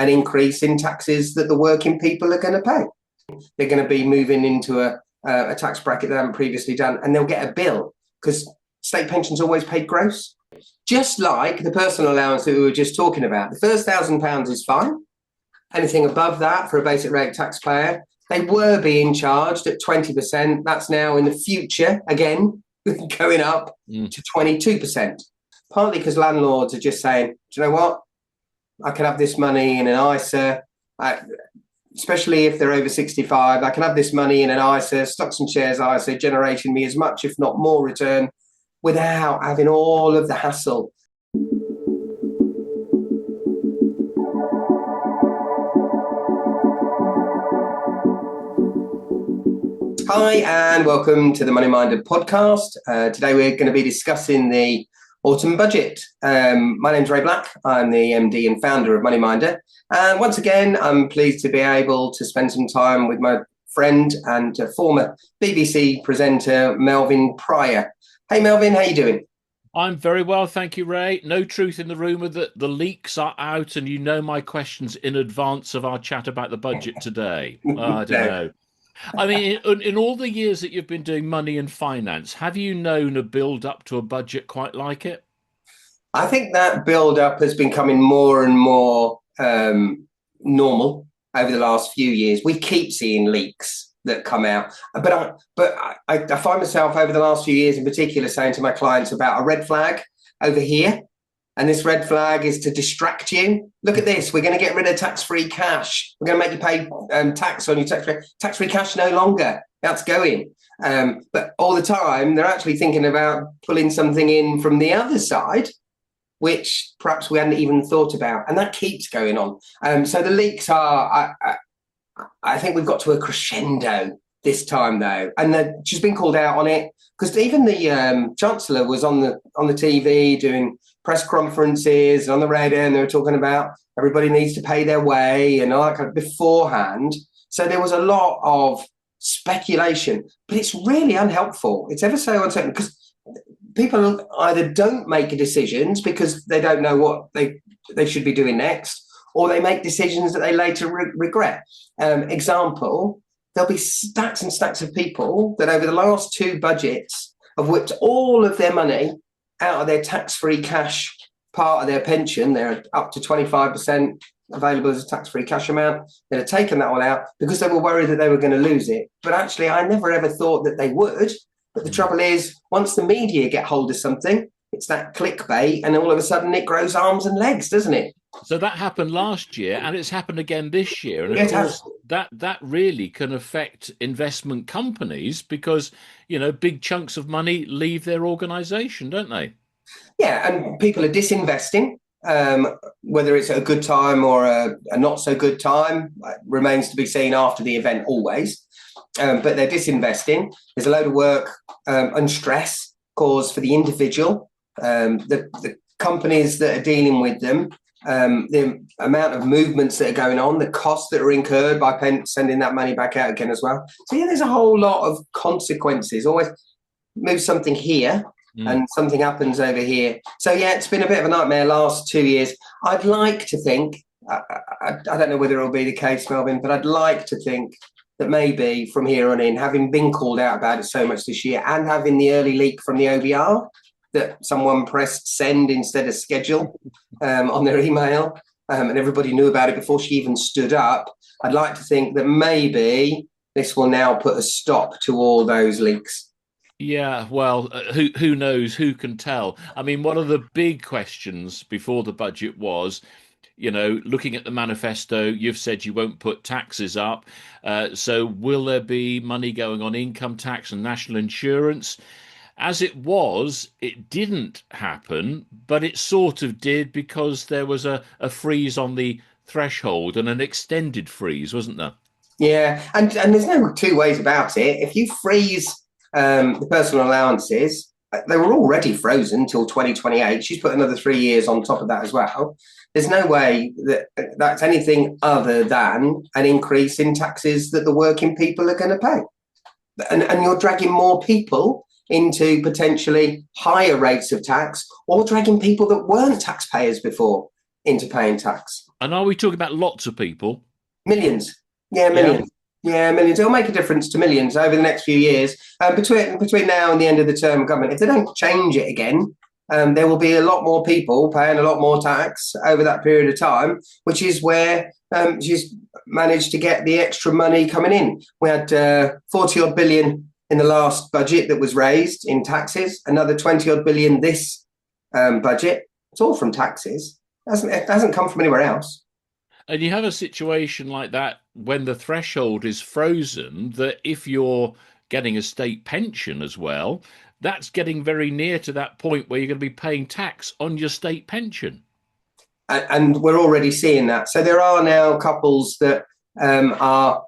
an increase in taxes that the working people are going to pay. They're going to be moving into a tax bracket they haven't previously done, and they'll get a bill because state pensions always paid gross. Just like the personal allowance that we were just talking about, the first £1,000 is fine. Anything above that for a basic rate taxpayer, they were being charged at 20%. That's now in the future, again, going up to 22%. Partly because landlords are just saying, do you know what? I can have this money in an ISA, especially if they're over 65. I can have this money in an ISA, stocks and shares ISA, generating me as much, if not more, return without having all of the hassle. Hi, and welcome to the Money Minded podcast. Today we're going to be discussing the autumn budget. My name's Ray Black. I'm the MD and founder of Money Minder. And once again, I'm pleased to be able to spend some time with my friend and former BBC presenter, Melvyn Prior. Hey, Melvyn, how you doing? I'm very well, thank you, Ray. No truth in the rumour that the leaks are out and you know my questions in advance of our chat about the budget today. I don't know. I mean, in all the years that you've been doing money and finance, have you known a build-up to a budget quite like it? I think that build-up has been coming more and more normal over the last few years. We keep seeing leaks that come out, but I find myself over the last few years in particular saying to my clients about a red flag over here, and this red flag is to distract you. Look at this, we're going to get rid of tax-free cash. We're going to make you pay tax on your tax-free cash no longer. That's going. But all the time they're actually thinking about pulling something in from the other side, which perhaps we hadn't even thought about, and that keeps going on. So the leaks are, I think we've got to a crescendo this time though, and she's been called out on it because even the Chancellor was on the TV doing press conferences and on the radio, and they were talking about everybody needs to pay their way and all that kind of beforehand. So there was a lot of speculation, but it's really unhelpful. It's ever so uncertain because people either don't make decisions because they don't know what they should be doing next, or they make decisions that they later regret. Example, there'll be stacks and stacks of people that over the last two budgets have whipped all of their money out of their tax-free cash part of their pension. They're up to 25% available as a tax-free cash amount. They'd have taken that all out because they were worried that they were going to lose it. But actually, I never ever thought that they would. But the trouble is, once the media get hold of something, it's that clickbait, and all of a sudden it grows arms and legs, doesn't it? So that happened last year, and it's happened again this year. And Yes, of course, that really can affect investment companies because, you know, big chunks of money leave their organisation, don't they? Yeah, and people are disinvesting. Whether it's a good time or a not so good time remains to be seen after the event always. But they're disinvesting. There's a load of work and stress caused for the individual, the companies that are dealing with them, the amount of movements that are going on, the costs that are incurred by sending that money back out again as well. So yeah, there's a whole lot of consequences. Always move something here and something happens over here. So yeah, it's been a bit of a nightmare last 2 years. I'd like to think, I don't know whether it'll be the case, Melvyn, but I'd like to think that maybe from here on in, having been called out about it so much this year and having the early leak from the OBR that someone pressed send instead of schedule on their email, and everybody knew about it before she even stood up, I'd like to think that maybe this will now put a stop to all those leaks. Yeah, well, who knows? Who can tell? I mean, one of the big questions before the budget was, you know, looking at the manifesto, you've said you won't put taxes up. So will there be money going on income tax and national insurance? As it was, it didn't happen, but it sort of did because there was a freeze on the threshold and an extended freeze, wasn't there? Yeah, and there's no two ways about it. If you freeze the personal allowances, they were already frozen till 2028. She's put another 3 years on top of that as well. There's no way that that's anything other than an increase in taxes that the working people are going to pay. And you're dragging more people into potentially higher rates of tax, or dragging people that weren't taxpayers before into paying tax. And are we talking about lots of people? Millions. Yeah, Yeah. millions. Yeah, millions. It'll make a difference to millions over the next few years. Between now and the end of the term of government, if they don't change it again, there will be a lot more people paying a lot more tax over that period of time, which is where she's managed to get the extra money coming in. We had 40 odd billion in the last budget that was raised in taxes, another 20 odd billion this budget. It's all from taxes. It hasn't come from anywhere else. And you have a situation like that when the threshold is frozen, that if you're getting a state pension as well, that's getting very near to that point where you're going to be paying tax on your state pension. And we're already seeing that. So there are now couples that are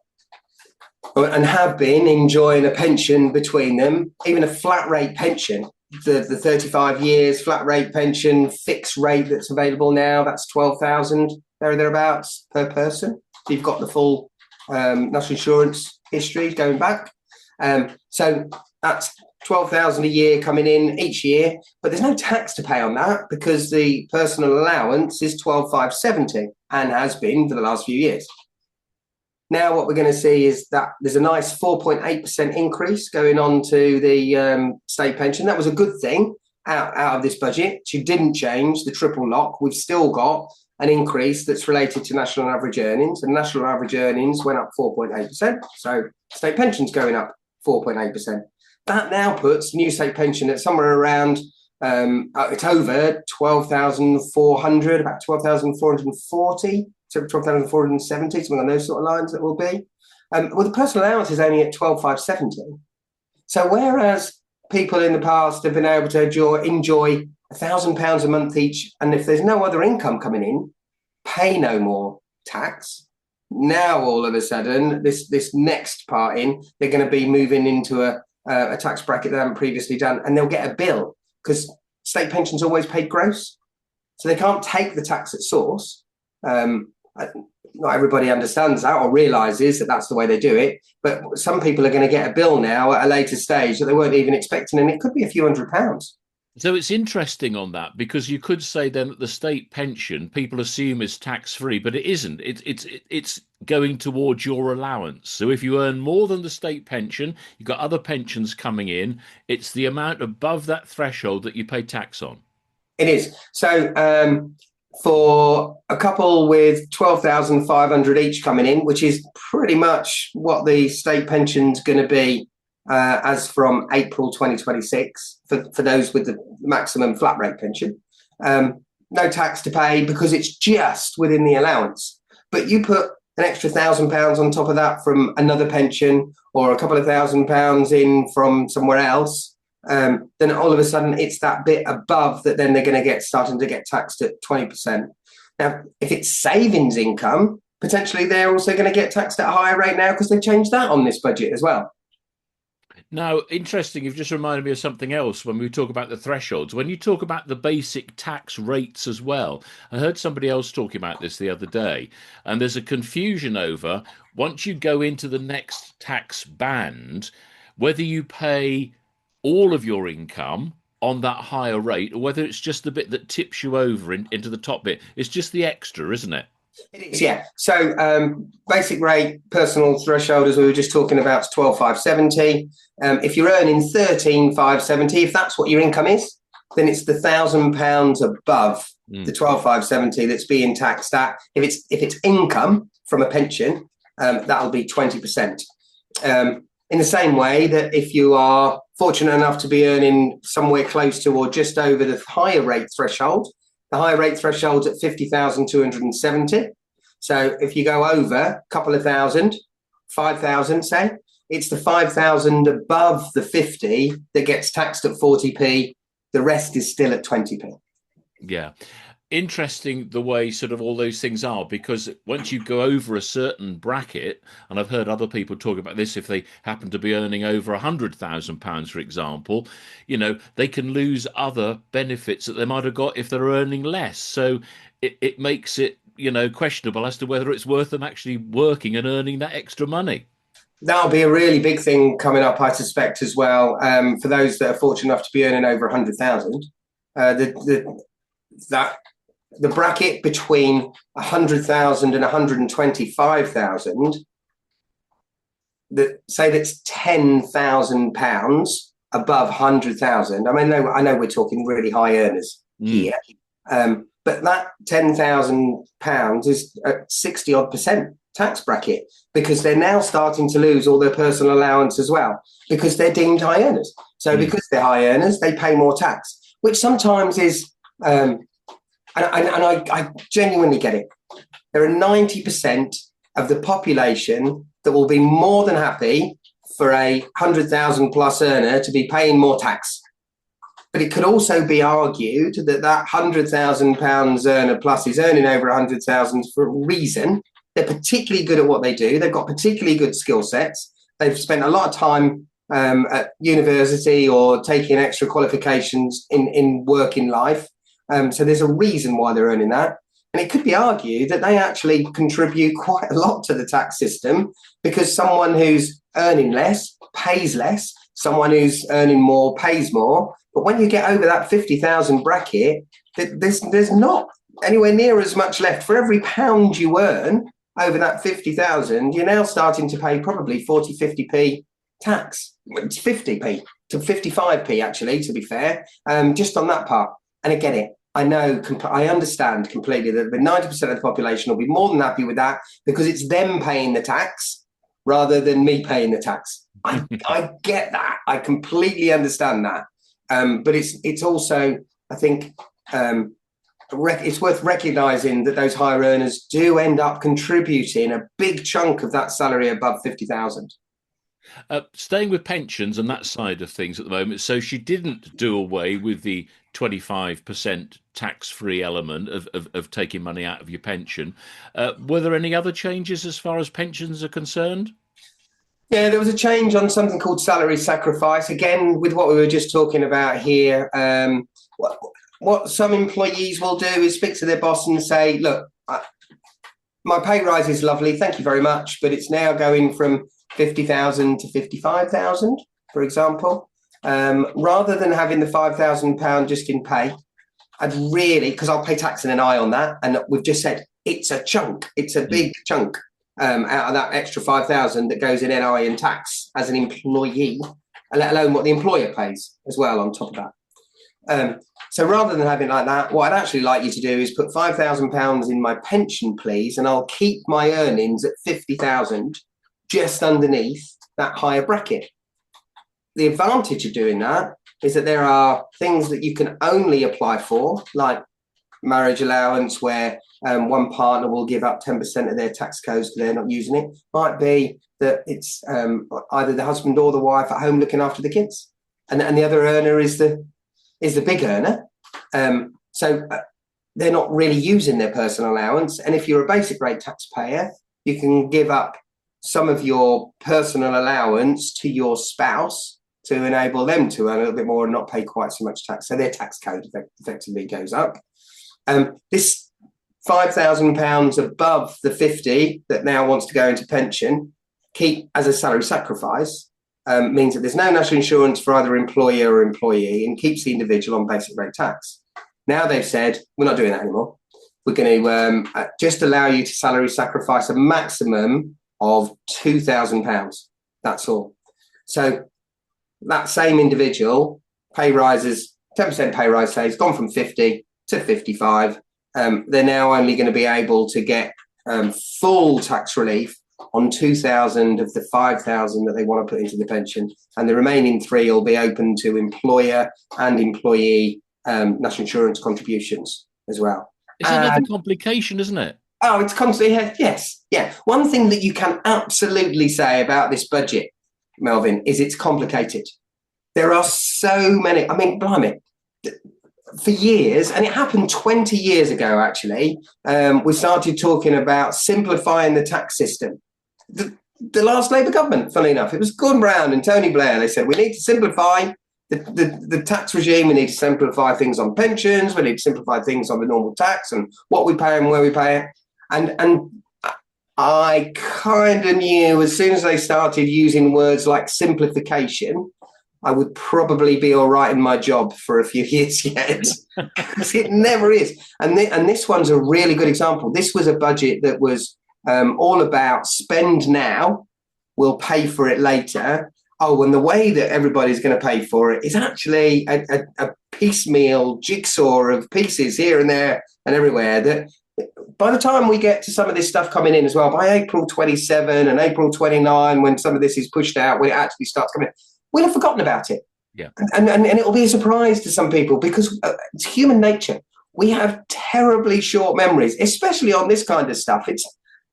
and have been enjoying a pension between them, even a flat rate pension. The 35 years flat rate pension, fixed rate that's available now, that's 12,000 there or thereabouts per person. So you've got the full national insurance history going back. So that's 12,000 a year coming in each year, but there's no tax to pay on that because the personal allowance is 12,570 and has been for the last few years. Now what we're going to see is that there's a nice 4.8% increase going on to the state pension. That was a good thing out of this budget. She didn't change the triple lock. We've still got an increase that's related to national average earnings, and national average earnings went up 4.8%. So state pension's going up 4.8%. That now puts new state pension at somewhere around, it's over 12,400, about 12,440. So 12,470, something on those sort of lines that will be. Well, the personal allowance is only at 12,570. So whereas people in the past have been able to enjoy £1,000 a month each, and if there's no other income coming in, pay no more tax. Now all of a sudden, this next part in, they're going to be moving into a tax bracket they haven't previously done, and they'll get a bill because state pensions always paid gross, so they can't take the tax at source. Not everybody understands that or realizes that that's the way they do it, but some people are going to get a bill now at a later stage that they weren't even expecting, and it could be a few £100s. So it's interesting on that because you could say then that the state pension people assume is tax free, but it isn't. It's going towards your allowance. So if you earn more than the state pension, you've got other pensions coming in. It's the amount above that threshold that you pay tax on. It is. So for a couple with 12,500 each coming in, which is pretty much what the state pension's going to be as from April 2026 for those with the maximum flat rate pension. No tax to pay because it's just within the allowance. But you put an extra £1,000 on top of that from another pension or a couple of £1,000 in from somewhere else, then all of a sudden it's that bit above that then they're going to get starting to get taxed at 20%. Now, if it's savings income, potentially they're also going to get taxed at a higher rate now because they've changed that on this budget as well. Now, interesting, you've just reminded me of something else when we talk about the thresholds. When you talk about the basic tax rates as well, I heard somebody else talking about this the other day, and there's a confusion over once you go into the next tax band, whether you pay all of your income on that higher rate or whether it's just the bit that tips you over into the top bit. It's just the extra, isn't it? It is, yeah. So basic rate, personal threshold, as we were just talking about, is 12,570. If you're earning 13,570, if that's what your income is, then it's the £1,000 above the 12,570 that's being taxed at. If it's income from a pension, that'll be 20%. In the same way that if you are fortunate enough to be earning somewhere close to or just over the higher rate threshold, the higher rate threshold's at 50,270. So if you go over a couple of thousand, 5,000, say, it's the 5,000 above the 50 that gets taxed at 40p. The rest is still at 20p. Yeah. Interesting the way sort of all those things are, because once you go over a certain bracket, and I've heard other people talk about this, if they happen to be earning over £100,000, for example, they can lose other benefits that they might have got if they're earning less. So it makes it, questionable as to whether it's worth them actually working and earning that extra money. That'll be a really big thing coming up, I suspect, as well, for those that are fortunate enough to be earning over 100,000. That the bracket between 100,000 and 125,000, that say that's £10,000 above 100,000. I mean, I know we're talking really high earners here, but that £10,000 is at 60 odd percent tax bracket, because they're now starting to lose all their personal allowance as well, because they're deemed high earners. So because they're high earners, they pay more tax, which sometimes is, and I genuinely get it. There are 90% of the population that will be more than happy for a 100,000 plus earner to be paying more tax. But it could also be argued that that £100,000 earner plus is earning over 100,000 for a reason. They're particularly good at what they do. They've got particularly good skill sets. They've spent a lot of time at university or taking extra qualifications in working life. So there's a reason why they're earning that. And it could be argued that they actually contribute quite a lot to the tax system, because someone who's earning less pays less, someone who's earning more pays more. But when you get over that 50,000 bracket, there's not anywhere near as much left. For every pound you earn over that 50,000, you're now starting to pay probably 40, 50p tax. It's 50p to 55p, actually, to be fair, just on that part. And again, I understand completely that the 90% of the population will be more than happy with that, because it's them paying the tax rather than me paying the tax. I get that. I completely understand that. But it's also, I think, it's worth recognising that those higher earners do end up contributing a big chunk of that salary above 50,000. Staying with pensions and that side of things at the moment, so she didn't do away with the 25% tax-free element of taking money out of your pension. Were there any other changes as far as pensions are concerned? Yeah, there was a change on something called salary sacrifice. Again, with what we were just talking about here, what some employees will do is speak to their boss and say, look, my pay rise is lovely, thank you very much, but it's now going from 50,000 to 55,000, for example. Rather than having the £5,000 just in pay, I'd really, because I'll pay tax and an eye on that, and we've just said it's a chunk, it's a big chunk out of that extra 5,000 that goes in NI and tax as an employee, let alone what the employer pays as well on top of that. So rather than having it like that, what I'd actually like you to do is put £5,000 in my pension, please, and I'll keep my earnings at 50,000 just underneath that higher bracket. The advantage of doing that is that there are things that you can only apply for, like marriage allowance, where one partner will give up 10% of their tax codes because they're not using it. Might be that it's either the husband or the wife at home looking after the kids, and the other earner is the big earner. So they're not really using their personal allowance. And if you're a basic rate taxpayer, you can give up some of your personal allowance to your spouse to enable them to earn a little bit more and not pay quite so much tax. So their tax code effectively goes up. This £5,000 above the 50 that now wants to go into pension, keep as a salary sacrifice, means that there's no national insurance for either employer or employee, and keeps the individual on basic rate tax. Now they've said, we're not doing that anymore. We're going to just allow you to salary sacrifice a maximum of £2,000. That's all. So that same individual, pay rises, 10% pay rise, say, it's gone from 50 to 55. They're now only going to be able to get full tax relief on 2,000 of the 5,000 that they want to put into the pension, and the remaining 3 will be open to employer and employee national insurance contributions as well. It's another complication, isn't it? Oh, it's constantly, yes, yeah. One thing that you can absolutely say about this budget, Melvyn, is it's complicated. There are so many, I mean, blimey, for years, and it happened 20 years ago, actually, we started talking about simplifying the tax system. The last Labour government, funnily enough, it was Gordon Brown and Tony Blair. They said, we need to simplify the tax regime. We need to simplify things on pensions. We need to simplify things on the normal tax and what we pay and where we pay it. And I kind of knew as soon as they started using words like simplification, I would probably be all right in my job for a few years yet. Because it never is. And this one's a really good example. This was a budget that was all about spend now, we'll pay for it later. Oh, and the way that everybody's going to pay for it is actually a piecemeal jigsaw of pieces here and there and everywhere, that by the time we get to some of this stuff coming in as well, by April 27 and April 29, when some of this is pushed out, when it actually starts coming in, we'll have forgotten about it. Yeah. And it'll be a surprise to some people, because it's human nature. We have terribly short memories, especially on this kind of stuff.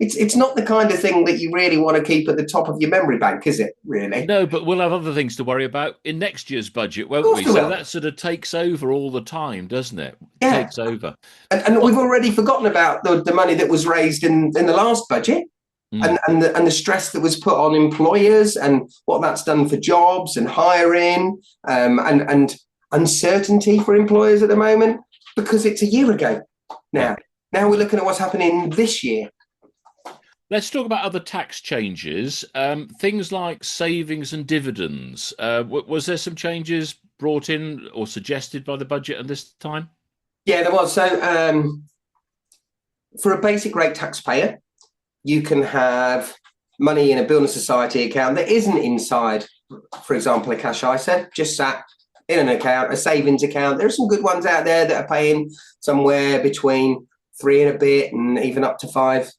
It's not the kind of thing that you really want to keep at the top of your memory bank, is it, really? No, but we'll have other things to worry about in next year's budget, won't we? So that sort of takes over all the time, doesn't it? Yeah. Takes over. And we've already forgotten about the money that was raised in the last budget. And the stress that was put on employers, and what that's done for jobs and hiring, and uncertainty for employers at the moment, because it's a year ago now. Now we're looking at what's happening this year. Let's talk about other tax changes, things like savings and dividends. Was there some changes brought in or suggested by the budget at this time? Yeah, there was. So for a basic rate taxpayer, you can have money in a building society account that isn't inside, for example, a cash ISA, just sat in an account, a savings account. There are some good ones out there that are paying somewhere between 3 and a bit and even up to 5%,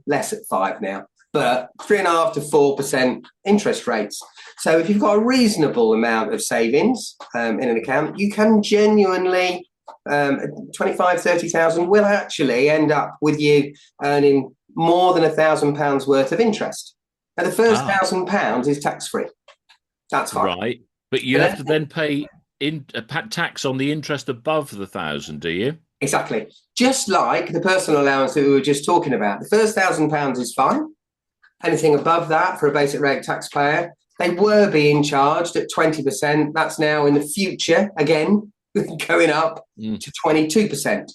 less at 5 now, but 3.5% to 4% interest rates. So if you've got a reasonable amount of savings in an account, you can genuinely 25, 30,000 will actually end up with you earning more than £1,000 worth of interest. Now, the first £1,000 is tax-free. That's fine. Right. But you have to then pay tax on the interest above the 1,000, do you? Exactly. Just like the personal allowance that we were just talking about. The first £1,000 is fine. Anything above that for a basic rate taxpayer, they were being charged at 20%. That's now in the future, again, going up to 22%.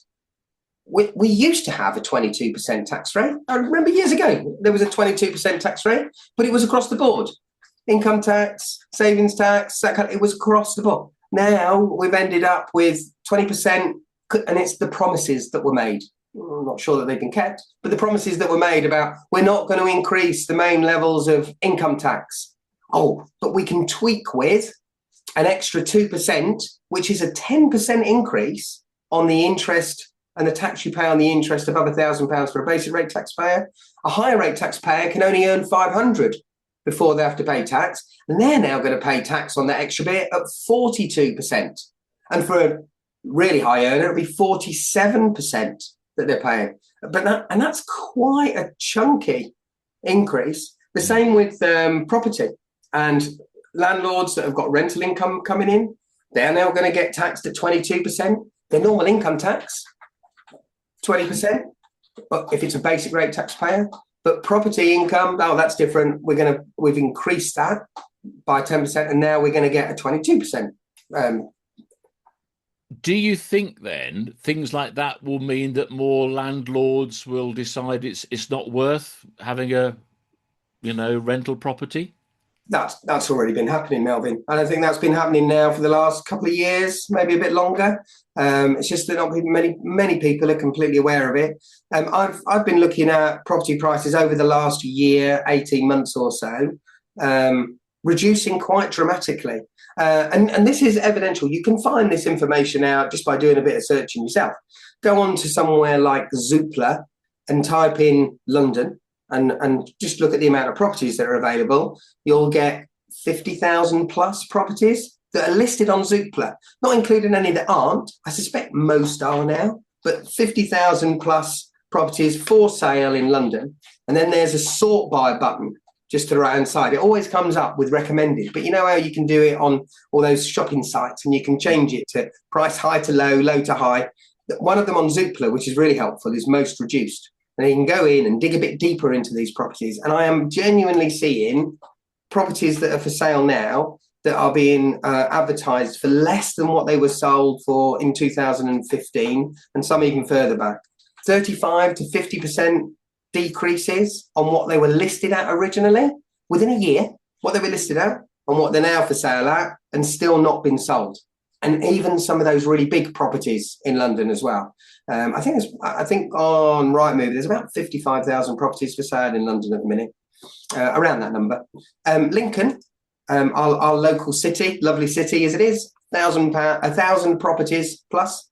We used to have a 22% tax rate. I remember years ago, there was a 22% tax rate, but it was across the board. Income tax, savings tax, that kind of, it was across the board. Now we've ended up with 20%, and it's the promises that were made. I'm not sure that they've been kept, but the promises that were made about we're not going to increase the main levels of income tax. Oh, but we can tweak with an extra 2%, which is a 10% increase on the interest and the tax you pay on the interest above £1,000 for a basic rate taxpayer. A higher rate taxpayer can only earn 500 before they have to pay tax, and they're now going to pay tax on that extra bit at 42%. And for a really high earner, it'll be 47% that they're paying. But that's quite a chunky increase. The same with property and landlords that have got rental income coming in. They're now going to get taxed at 22%. Their normal income tax, 20%. But if it's a basic rate taxpayer, but property income, that's different. We've increased that by 10%, and now we're going to get a 22%. Do you think then things like that will mean that more landlords will decide it's not worth having a rental property? That's already been happening, Melvyn. And I think that's been happening now for the last couple of years, maybe a bit longer. It's just that not many people are completely aware of it. I've been looking at property prices over the last year, 18 months or so, reducing quite dramatically. And this is evidential. You can find this information out just by doing a bit of searching yourself. Go on to somewhere like Zoopla and type in London and just look at the amount of properties that are available. You'll get 50,000 plus properties that are listed on Zoopla, not including any that aren't. I suspect most are now, but 50,000 plus properties for sale in London. And then there's a sort by button just to the right hand side. It always comes up with recommended, but you know how you can do it on all those shopping sites, and you can change it to price high to low, low to high. One of them on Zoopla, which is really helpful, is most reduced. And you can go in and dig a bit deeper into these properties. And I am genuinely seeing properties that are for sale now that are being advertised for less than what they were sold for in 2015, and some even further back. 35 to 50% decreases on what they were listed at originally within a year, what they were listed at on what they're now for sale at and still not been sold. And even some of those really big properties in London as well. I think on Rightmove, there's about 55,000 properties for sale in London at the minute, around that number. Lincoln, our local city, lovely city as it is, 1,000 properties plus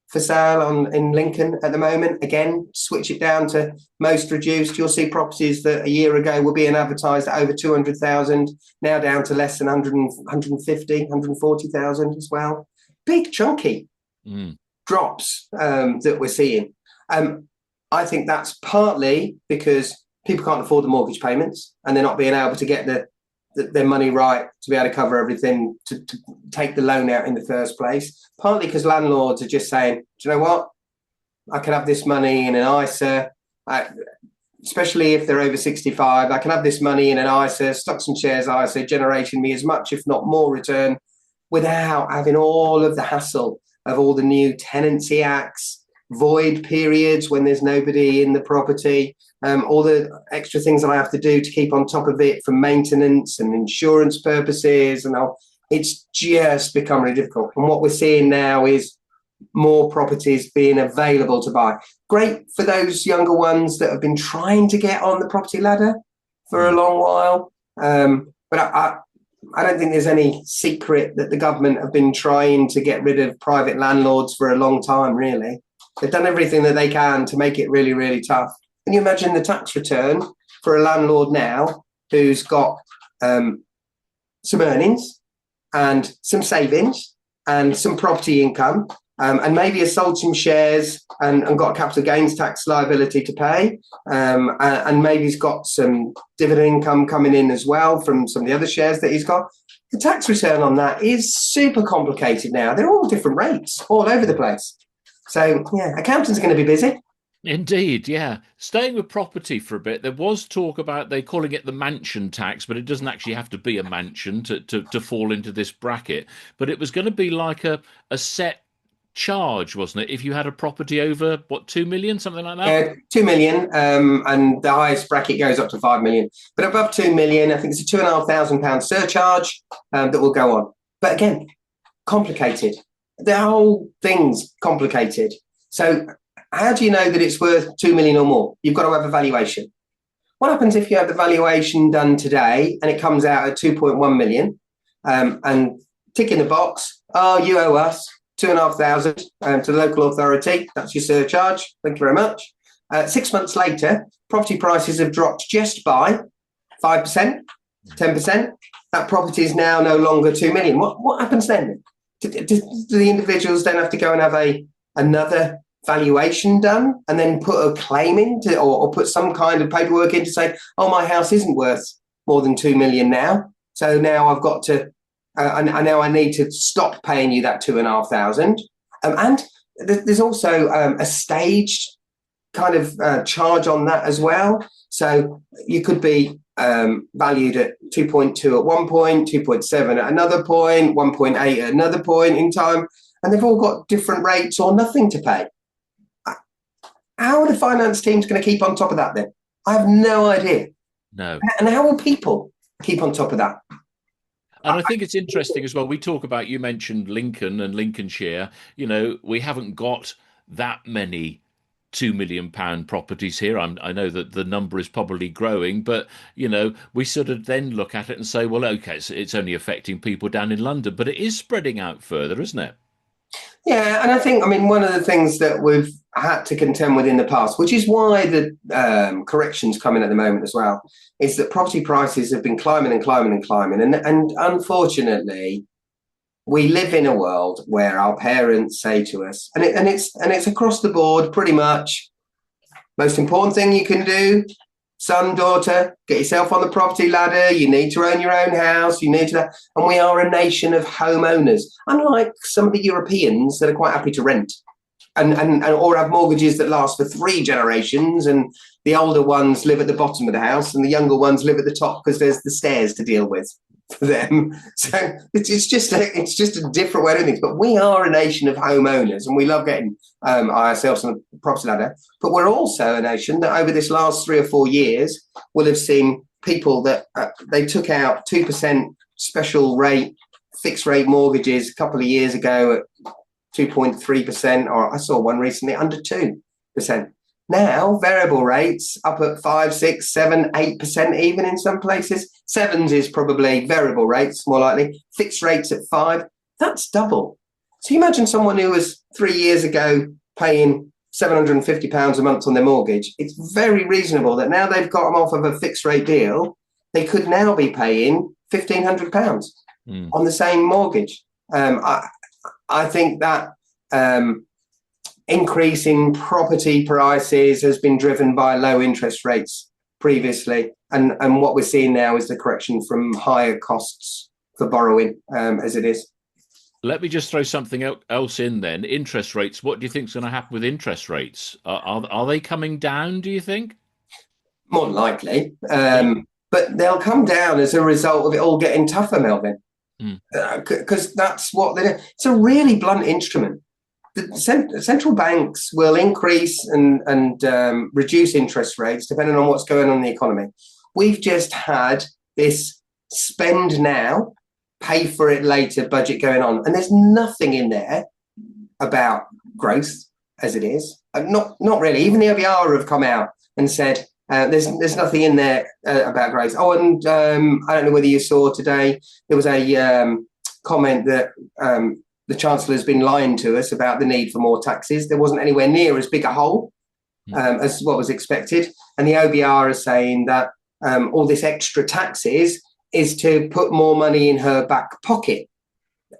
for sale in Lincoln at the moment. Again, switch it down to most reduced. You'll see properties that a year ago were being advertised at over 200,000, now down to less than 150, 140,000 as well. Big chunky drops that we're seeing. I think that's partly because people can't afford the mortgage payments and they're not being able to get their money right to be able to cover everything, to take the loan out in the first place. Partly because landlords are just saying, do you know what? I can have this money in an ISA, especially if they're over 65. I can have this money in an ISA, stocks and shares ISA, generating me as much, if not more, return without having all of the hassle of all the new tenancy acts, void periods when there's nobody in the property, all the extra things that I have to do to keep on top of it for maintenance and insurance purposes. And it's just become really difficult. And what we're seeing now is more properties being available to buy. Great for those younger ones that have been trying to get on the property ladder for a long while. But I don't think there's any secret that the government have been trying to get rid of private landlords for a long time, really. They've done everything that they can to make it really, really tough. Can you imagine the tax return for a landlord now who's got some earnings and some savings and some property income, and maybe has sold some shares and got a capital gains tax liability to pay, and maybe he's got some dividend income coming in as well from some of the other shares that he's got. The tax return on that is super complicated now. They're all different rates all over the place. So, yeah, accountants are going to be busy. Indeed, yeah. Staying with property for a bit, there was talk about they calling it the mansion tax, but it doesn't actually have to be a mansion to fall into this bracket. But it was going to be like a set charge, wasn't it? If you had a property over, 2 million, something like that? 2 million, and the highest bracket goes up to 5 million. But above 2 million, I think it's a £2,500 surcharge that will go on. But again, complicated. The whole thing's complicated. So how do you know that it's worth 2 million or more? You've got to have a valuation. What happens if you have the valuation done today and it comes out at 2.1 million, and tick in the box, you owe us 2,500 to the local authority. That's your surcharge. Thank you very much. 6 months later, property prices have dropped just by 5%, 10%. That property is now no longer 2 million. What happens then? Do the individuals then have to go and have another valuation done and then put a claim in or put some kind of paperwork in to say, oh, my house isn't worth more than 2 million now, so now I've got to I need to stop paying you that 2,500. And there's also a staged kind of charge on that as well. So you could be valued at 2.2 at one point, 2.7 at another point, 1.8 at another point in time, and they've all got different rates or nothing to pay. How are the finance teams going to keep on top of that then? I have no idea. No. And how will people keep on top of that? And I think it's interesting as well. We talk about, you mentioned Lincoln and Lincolnshire. We haven't got that many £2 million properties here. I know that the number is probably growing, but, we sort of then look at it and say, well, OK, it's only affecting people down in London, but it is spreading out further, isn't it? Yeah, and I think, one of the things that we've had to contend with in the past, which is why the corrections come in at the moment as well, is that property prices have been climbing and climbing and climbing. And unfortunately, we live in a world where our parents say to us, and it's across the board pretty much, most important thing you can do, son, daughter, get yourself on the property ladder. You need to own your own house. You need to, and we are a nation of homeowners, unlike some of the Europeans that are quite happy to rent and or have mortgages that last for 3 generations. And the older ones live at the bottom of the house and the younger ones live at the top because there's the stairs to deal with for them. So it's just a different way of doing things. But we are a nation of homeowners and we love getting ourselves on the property ladder. But we're also a nation that over this last 3 or 4 years will have seen people that they took out 2% special rate, fixed rate mortgages a couple of years ago at 2.3%, or I saw one recently under 2%. Now, variable rates up at 5, 6, 7, 8%, even in some places. Sevens is probably variable rates, more likely. Fixed rates at 5, that's double. So you imagine someone who was 3 years ago paying £750 a month on their mortgage. It's very reasonable that now they've got them off of a fixed rate deal, they could now be paying £1,500 on the same mortgage. I think that increase in property prices has been driven by low interest rates previously. And what we're seeing now is the correction from higher costs for borrowing as it is. Let me just throw something else in then. Interest rates. What do you think is going to happen with interest rates? Are they coming down, do you think? More than likely. But they'll come down as a result of it all getting tougher, Melvyn. Because that's what they do. It's a really blunt instrument. The central banks will increase and reduce interest rates depending on what's going on in the economy. We've just had this spend now, pay for it later budget going on, and there's nothing in there about growth as it is. Not really. Even the OBR have come out and said there's nothing in there about growth. Oh, and I don't know whether you saw today there was a comment that the Chancellor has been lying to us about the need for more taxes. There wasn't anywhere near as big a hole as what was expected, and the OBR is saying that all this extra taxes is to put more money in her back pocket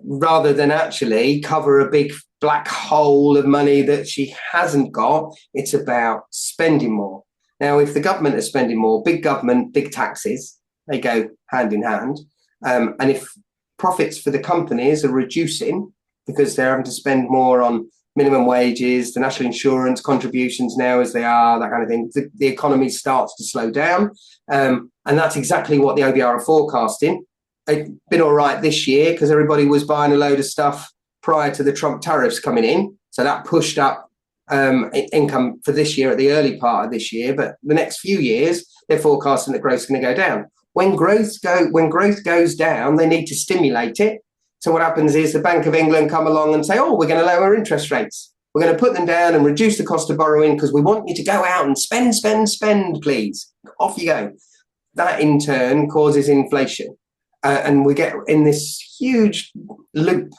rather than actually cover a big black hole of money that she hasn't got. It's about spending more. Now, if the government is spending more, big government, big taxes, they go hand in hand. And if profits for the companies are reducing because they're having to spend more on minimum wages, the national insurance contributions now as they are, that kind of thing, the economy starts to slow down. And that's exactly what the OBR are forecasting. It's been all right this year because everybody was buying a load of stuff prior to the Trump tariffs coming in. So that pushed up income for this year at the early part of this year. But the next few years, they're forecasting that growth is going to go down. When growth goes down, they need to stimulate it. So what happens is the Bank of England come along and say, oh, we're going to lower interest rates. We're going to put them down and reduce the cost of borrowing because we want you to go out and spend, please. Off you go. That in turn causes inflation. And we get in this huge loop,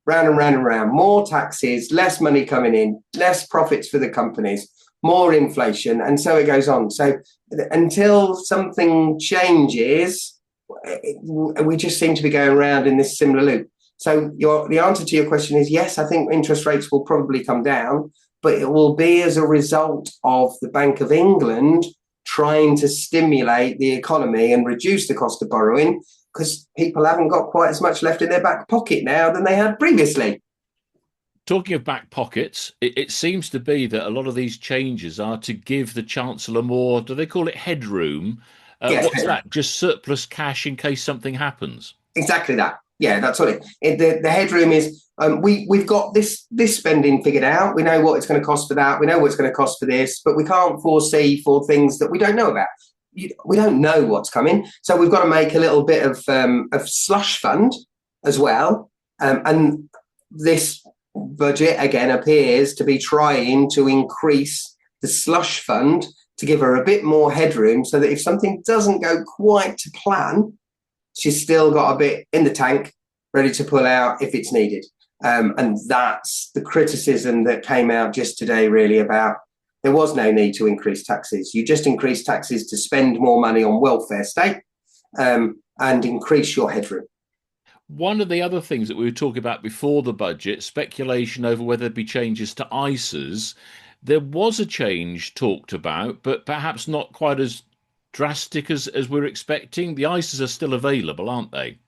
round and round and round. More taxes, less money coming in, less profits for the companies, more inflation. And so it goes on. So until something changes, we just seem to be going around in this similar loop. So the answer to your question is yes, I think interest rates will probably come down, but it will be as a result of the Bank of England trying to stimulate the economy and reduce the cost of borrowing because people haven't got quite as much left in their back pocket now than they had previously. Talking of back pockets, it seems to be that a lot of these changes are to give the Chancellor more, do they call it headroom? Yes, what's that? Just surplus cash in case something happens? Exactly that. Yeah, that's what the headroom is. We've got this spending figured out. We know what it's going to cost for that. We know what it's going to cost for this, but we can't foresee for things that we don't know about. We don't know what's coming. So we've got to make a little bit of slush fund as well. And this budget, again, appears to be trying to increase the slush fund to give her a bit more headroom so that if something doesn't go quite to plan, she's still got a bit in the tank ready to pull out if it's needed. And that's the criticism that came out just today, really, about there was no need to increase taxes. You just increase taxes to spend more money on welfare state and increase your headroom. One of the other things that we were talking about before the budget, speculation over whether there'd be changes to ISAs. There was a change talked about, but perhaps not quite as drastic as we're expecting. The ISAs are still available, aren't they?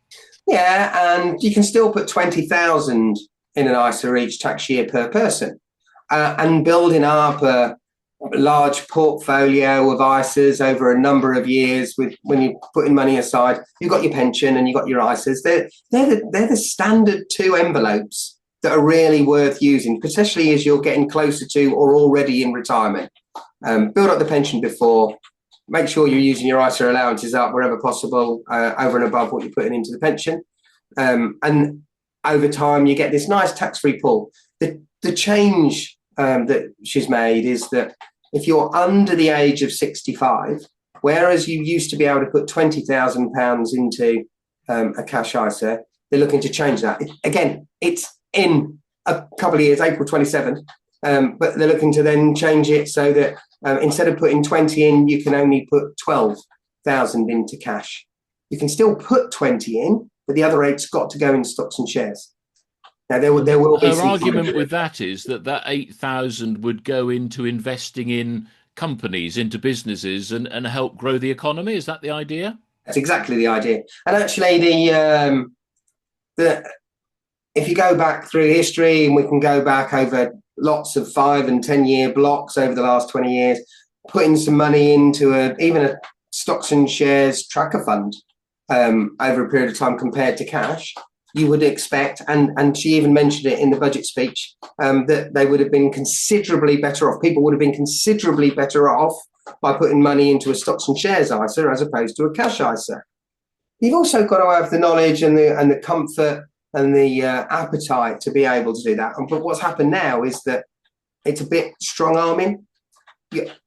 Yeah, and you can still put 20,000 in an ISA each tax year per person. And building up a large portfolio of ISAs over a number of years when you're putting money aside, you've got your pension and you've got your ISAs. They're the standard two envelopes that are really worth using, especially as you're getting closer to or already in retirement. Build up the pension before, make sure you're using your ISA allowances up wherever possible, over and above what you're putting into the pension. And over time, you get this nice tax-free pool. The change that she's made is that if you're under the age of 65, whereas you used to be able to put £20,000 into a cash ISA, they're looking to change that. Again, it's in a couple of years, April 27th, but they're looking to then change it so that instead of putting 20 in, you can only put 12,000 into cash. You can still put 20 in, but the other 8's got to go in stocks and shares. Now, there will be her argument with that is that 8,000 would go into investing in companies, into businesses, and help grow the economy. Is that the idea? That's exactly the idea. And actually, if you go back through history, and we can go back over lots of 5 and 10 year blocks over the last 20 years, putting some money into even a stocks and shares tracker fund over a period of time compared to cash, you would expect, and she even mentioned it in the budget speech, that they would have been considerably better off. People would have been considerably better off by putting money into a stocks and shares ISA as opposed to a cash ISA. You've also got to have the knowledge and the comfort and the appetite to be able to do that. But what's happened now is that it's a bit strong arming.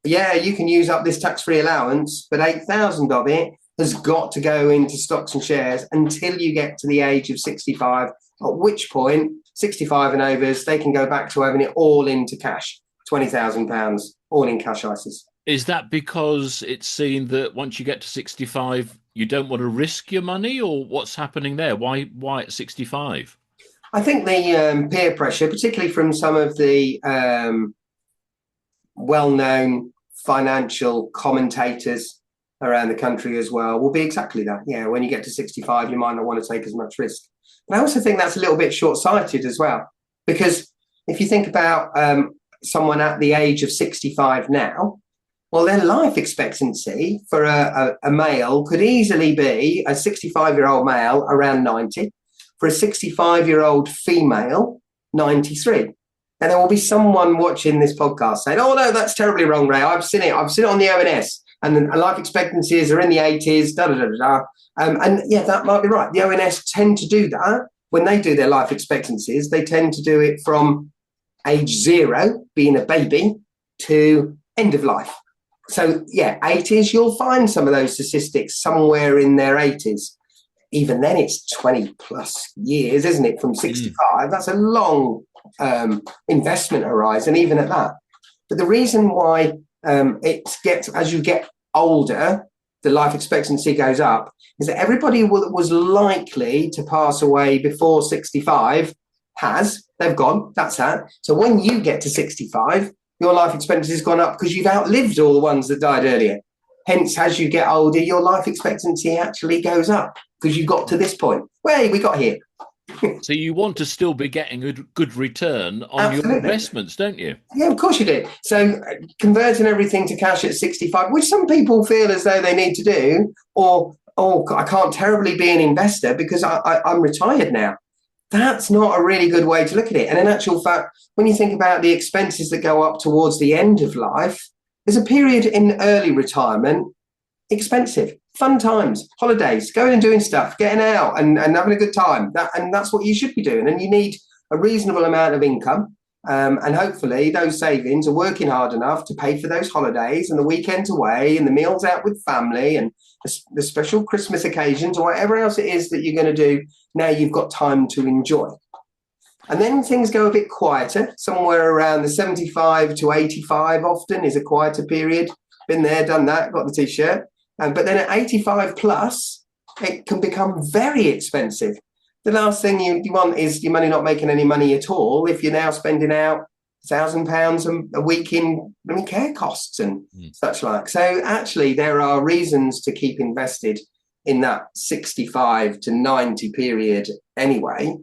Yeah, you can use up this tax-free allowance, but 8,000 of it has got to go into stocks and shares until you get to the age of 65, at which point 65 and overs, they can go back to having it all into cash, £20,000, all in cash ISAs. Is that because it's seen that once you get to 65, you don't want to risk your money, or what's happening there? Why at 65? I think the peer pressure, particularly from some of the well-known financial commentators around the country as well, will be exactly that. Yeah, when you get to 65, you might not want to take as much risk. But I also think that's a little bit short-sighted as well, because if you think about someone at the age of 65 now, well, their life expectancy for a male could easily be, a 65-year-old male, around 90. For a 65-year-old female, 93. And there will be someone watching this podcast saying, oh, no, that's terribly wrong, Ray. I've seen it on the ONS. And the life expectancies are in the 80s, and yeah, that might be right. The ONS tend to do that. When they do their life expectancies, they tend to do it from age 0, being a baby, to end of life. So, yeah, 80s, you'll find some of those statistics somewhere in their 80s. Even then, it's 20 plus years, isn't it, from 65? That's a long investment horizon, even at that. But the reason why as you get older, the life expectancy goes up, is that everybody that was likely to pass away before 65 they've gone, that's that. So when you get to 65, your life expectancy has gone up because you've outlived all the ones that died earlier. Hence, as you get older, your life expectancy actually goes up because you got to this point. Well, we got here. So you want to still be getting a good return on Absolutely. your investments, don't you? Yeah, of course you do. So converting everything to cash at 65, which some people feel as though they need to do, or I can't terribly be an investor because I'm retired now. That's not a really good way to look at it. And in actual fact, when you think about the expenses that go up towards the end of life, there's a period in early retirement, expensive, fun times, holidays, going and doing stuff, getting out and having a good time. That's what you should be doing. And you need a reasonable amount of income. And hopefully those savings are working hard enough to pay for those holidays and the weekends away and the meals out with family and the special Christmas occasions or whatever else it is that you're going to do. Now you've got time to enjoy. And then things go a bit quieter, somewhere around the 75 to 85 often is a quieter period. Been there, done that, got the T-shirt. But then at 85 plus, it can become very expensive. The last thing you want is your money not making any money at all if you're now spending out £1,000 a week in care costs and such like. So actually, there are reasons to keep invested in that 65 to 90 period anyway,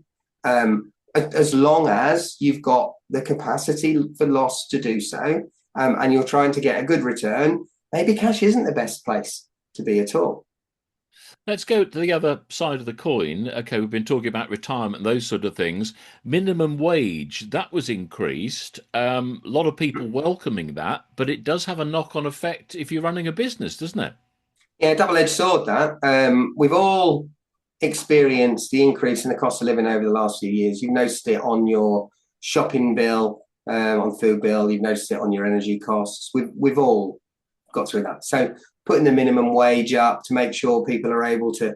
as long as you've got the capacity for loss to do so, and you're trying to get a good return. Maybe cash isn't the best place to be at all. Let's go to the other side of the coin. Okay, we've been talking about retirement, those sort of things. Minimum wage, that was increased. A lot of people welcoming that, but it does have a knock-on effect if you're running a business, doesn't it? Yeah, double-edged sword that. We've all experienced the increase in the cost of living over the last few years. You've noticed it on your shopping bill, on food bill. You've noticed it on your energy costs. We've all got through that. So putting the minimum wage up to make sure people are able to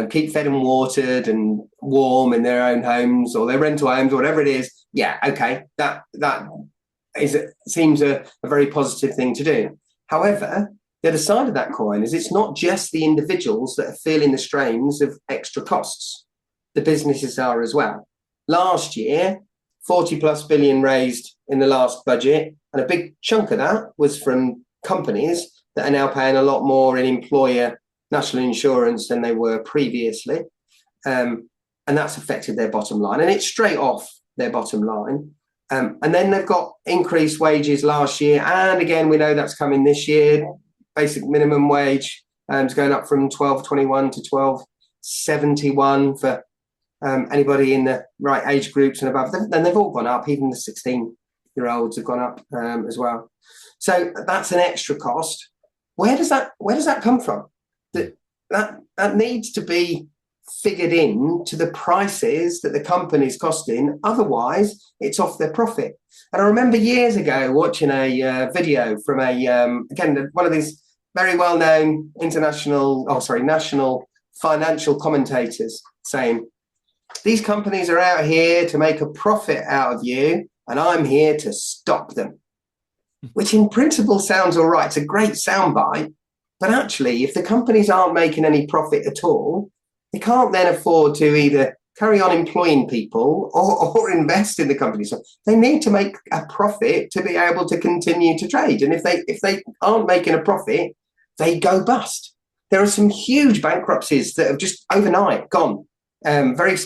keep fed and watered and warm in their own homes or their rental homes or whatever it is. Yeah, okay, that seems a very positive thing to do. However, the other side of that coin is it's not just the individuals that are feeling the strains of extra costs. The businesses are as well. Last year, 40 plus billion raised in the last budget, and a big chunk of that was from companies that are now paying a lot more in employer national insurance than they were previously. And that's affected their bottom line. And it's straight off their bottom line. And then they've got increased wages last year. And again, we know that's coming this year. Basic minimum wage is going up from 12.21 to 12.71 for anybody in the right age groups and above. And they've all gone up. Even the 16-year-olds have gone up as well. So that's an extra cost. Where does that come from? That needs to be figured in to the prices that the company's costing. Otherwise, it's off their profit. And I remember years ago watching a video from again, one of these very well-known national financial commentators saying, these companies are out here to make a profit out of you, and I'm here to stop them. Which in principle sounds all right. It's a great soundbite. But actually, if the companies aren't making any profit at all, they can't then afford to either carry on employing people or invest in the company. So they need to make a profit to be able to continue to trade. And if they aren't making a profit, they go bust. There are some huge bankruptcies that have just overnight gone very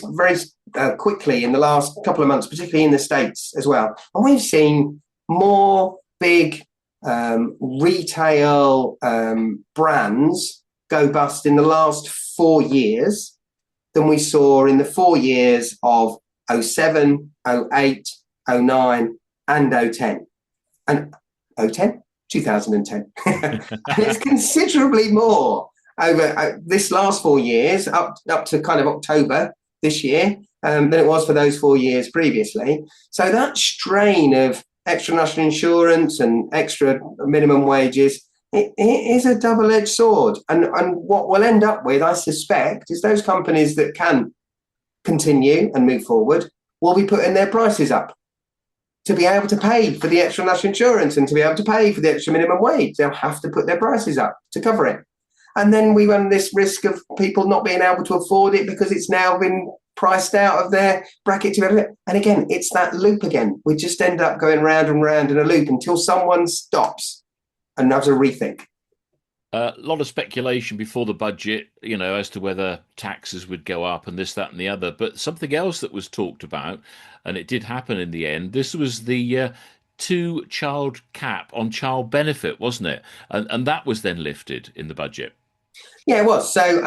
quickly in the last couple of months, particularly in the States as well. And we've seen more big retail brands go bust in the last 4 years than we saw in the 4 years of 07, 08, 09 and 010. And 010? 2010. And it's considerably more over this last 4 years, up to kind of October this year, than it was for those 4 years previously. So that strain of extra national insurance and extra minimum wages, it is a double-edged sword. And what we'll end up with, I suspect, is those companies that can continue and move forward will be putting their prices up to be able to pay for the extra national insurance and to be able to pay for the extra minimum wage. They'll have to put their prices up to cover it. And then we run this risk of people not being able to afford it because it's now been priced out of their bracket to everything. And again, it's that loop again. We just end up going round and round in a loop until someone stops and has a rethink. A lot of speculation before the budget, as to whether taxes would go up and this, that, and the other. But something else that was talked about, and it did happen in the end, this was the two-child cap on child benefit, wasn't it? And that was then lifted in the budget. Yeah, it was. So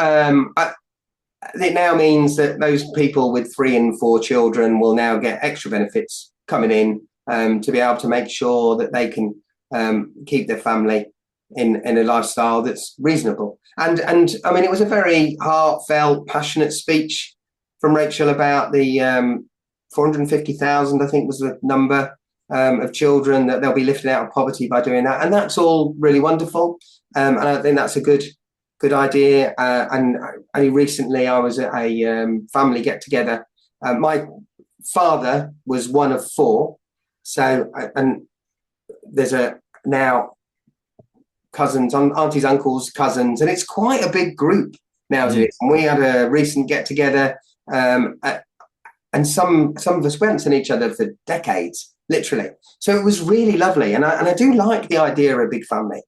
it now means that those people with 3 and 4 children will now get extra benefits coming in to be able to make sure that they can keep their family in a lifestyle that's reasonable. And I mean, it was a very heartfelt, passionate speech from Rachel about the 450,000, I think was the number of children that they'll be lifted out of poverty by doing that. And that's all really wonderful. And I think that's a good idea. And only recently I was at a family get-together. My father was one of 4. So, and there's now cousins, aunties, uncles, cousins, and it's quite a big group now. And we had a recent get-together, and some of us went to each other for decades, literally. So it was really lovely, and I do like the idea of a big family.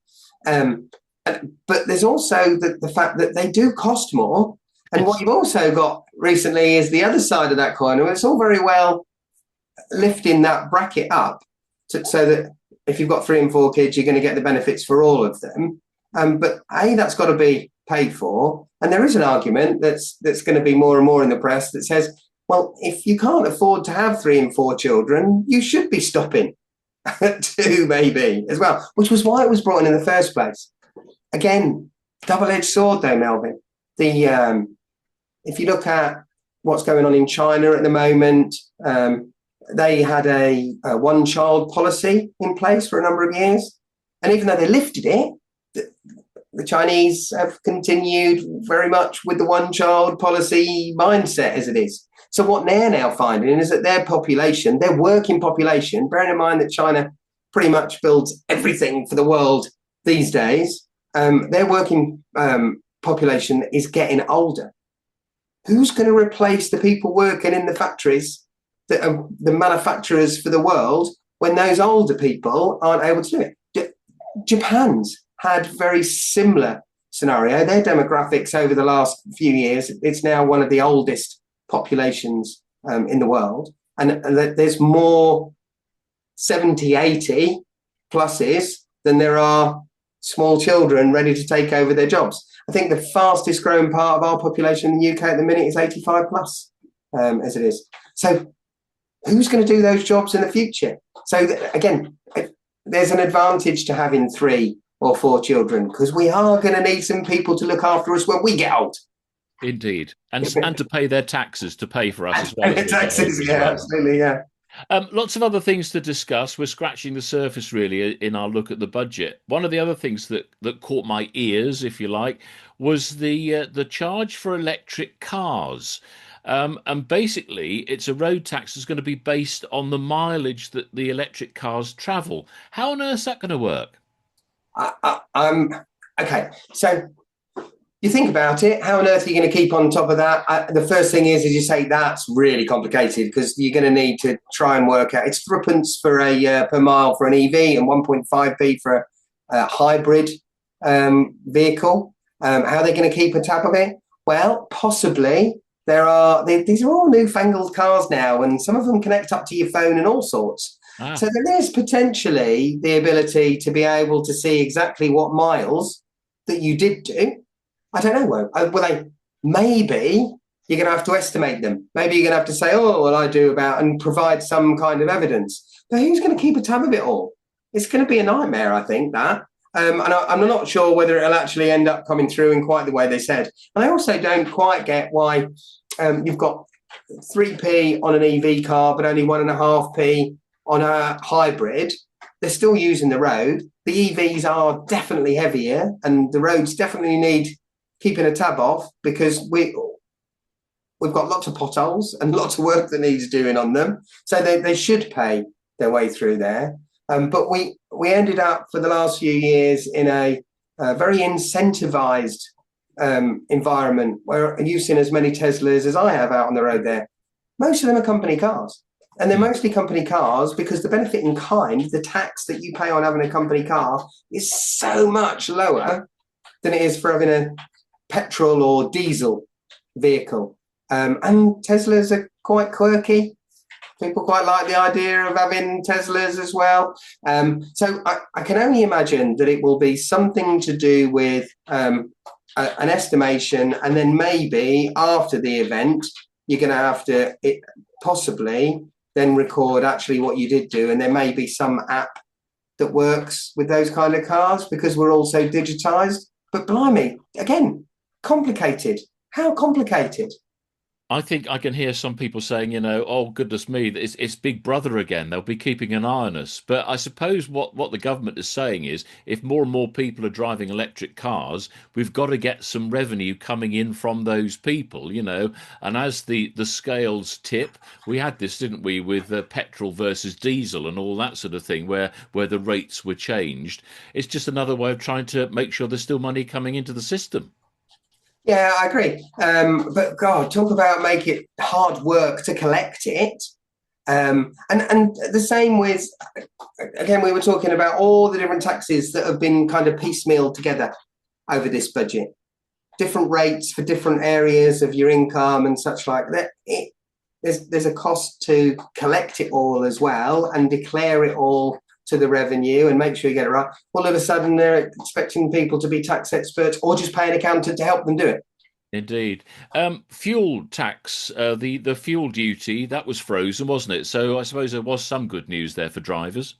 But there's also the fact that they do cost more. And what you've also got recently is the other side of that coin. It's all very well lifting that bracket up so that if you've got 3 and 4 kids, you're going to get the benefits for all of them. But that's got to be paid for. And there is an argument that's going to be more and more in the press that says, well, if you can't afford to have 3 and 4 children, you should be stopping at 2 maybe as well, which was why it was brought in the first place. Again, double-edged sword though, Melvyn. If you look at what's going on in China at the moment, they had a one-child policy in place for a number of years. And even though they lifted it, the Chinese have continued very much with the one-child policy mindset as it is. So what they're now finding is that their population, their working population, bearing in mind that China pretty much builds everything for the world these days, their working population is getting older. Who's going to replace the people working in the factories that are the manufacturers for the world when those older people aren't able to do it? Japan's had very similar scenario. Their demographics over the last few years, it's now one of the oldest populations in the world. And there's more 70, 80 pluses than there are small children ready to take over their jobs. I think the fastest growing part of our population in the UK at the minute is 85 plus, as it is. So who's going to do those jobs in the future? So again, there's an advantage to having 3 or 4 children, because we are going to need some people to look after us when we get old. Indeed. And to pay their taxes, to pay for us as well. Taxes, yeah, well. Absolutely, yeah. Lots of other things to discuss. We're scratching the surface, really, in our look at the budget. One of the other things that caught my ears, if you like, was the charge for electric cars. And basically, it's a road tax that's going to be based on the mileage that the electric cars travel. How on earth is that going to work? Okay, so you think about it, how on earth are you going to keep on top of that? The first thing is you say that's really complicated, because you're going to need to try and work out. It's threepence for per mile for an EV and 1.5p for a hybrid vehicle. How are they going to keep a tab of it? Well, possibly these are all newfangled cars now, and some of them connect up to your phone and all sorts. So there is potentially the ability to be able to see exactly what miles that you did do. I don't know. Maybe you're going to have to estimate them. Maybe you're going to have to say, oh, well, I do about, and provide some kind of evidence. But who's going to keep a tab of it all? It's going to be a nightmare, I think, that. And I'm not sure whether it'll actually end up coming through in quite the way they said. And I also don't quite get why you've got 3p on an EV car, but only 1.5p on a hybrid. They're still using the road. The EVs are definitely heavier, and the roads definitely need keeping a tab of, because we've got lots of potholes and lots of work that needs doing on them. So they should pay their way through there. But we ended up for the last few years in a very incentivized environment where you've seen as many Teslas as I have out on the road there. Most of them are company cars. And they're mostly company cars because the benefit in kind, the tax that you pay on having a company car, is so much lower than it is for having a petrol or diesel vehicle. And Teslas are quite quirky. People quite like the idea of having Teslas as well. So I can only imagine that it will be something to do with an estimation, and then maybe after the event, you're going to have to possibly then record actually what you did do. And there may be some app that works with those kind of cars, because we're all so digitized. But blimey, again, complicated. How complicated? I think I can hear some people saying, oh, goodness me, it's Big Brother again. They'll be keeping an eye on us. But I suppose what the government is saying is, if more and more people are driving electric cars, we've got to get some revenue coming in from those people, And as the scales tip, we had this, didn't we, with petrol versus diesel and all that sort of thing, where the rates were changed. It's just another way of trying to make sure there's still money coming into the system. Yeah, I agree. But God, talk about make it hard work to collect it. And the same with, again, we were talking about all the different taxes that have been kind of piecemealed together over this budget. Different rates for different areas of your income and such like that. There's a cost to collect it all as well and declare it all to the revenue and make sure you get it right. All of a sudden, they're expecting people to be tax experts or just pay an accountant to help them do it. Indeed. Fuel tax, the fuel duty, that was frozen, wasn't it? So I suppose there was some good news there for drivers.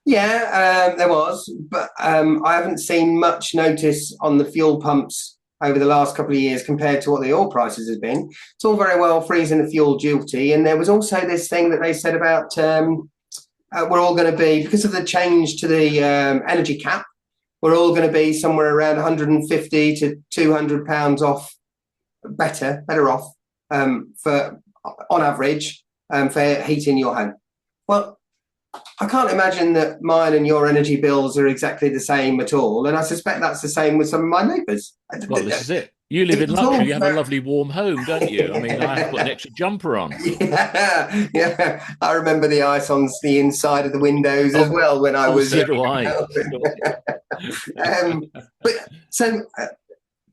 Yeah, there was, but I haven't seen much notice on the fuel pumps over the last couple of years compared to what the oil prices have been. It's all very well freezing the fuel duty, and there was also this thing that they said about we're all going to be, because of the change to the energy cap, we're all going to be somewhere around 150 to 200 pounds off, better off for on average for heating your home. Well, I can't imagine that mine and your energy bills are exactly the same at all, and I suspect that's the same with some of my neighbours. Well, this is it. You live in It's all luxury. You have a lovely warm home, don't you? I mean, I have to put an extra jumper on. yeah, yeah. I remember the ice on the inside of the windows as Oh, well when I oh, was. so do I. But so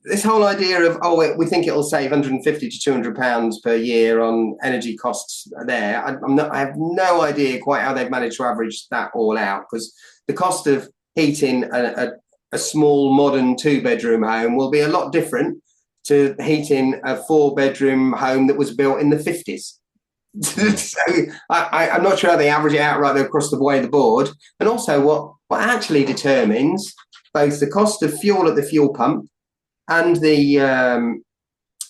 this whole idea of we think it'll save 150 to 200 pounds per year on energy costs there. I have no idea quite how they've managed to average that all out, because the cost of heating a small modern 2-bedroom home will be a lot different to heating a 4-bedroom home that was built in the 50s. So I'm not sure how they average it out right there across the way of the board. And also what actually determines both the cost of fuel at the fuel pump and the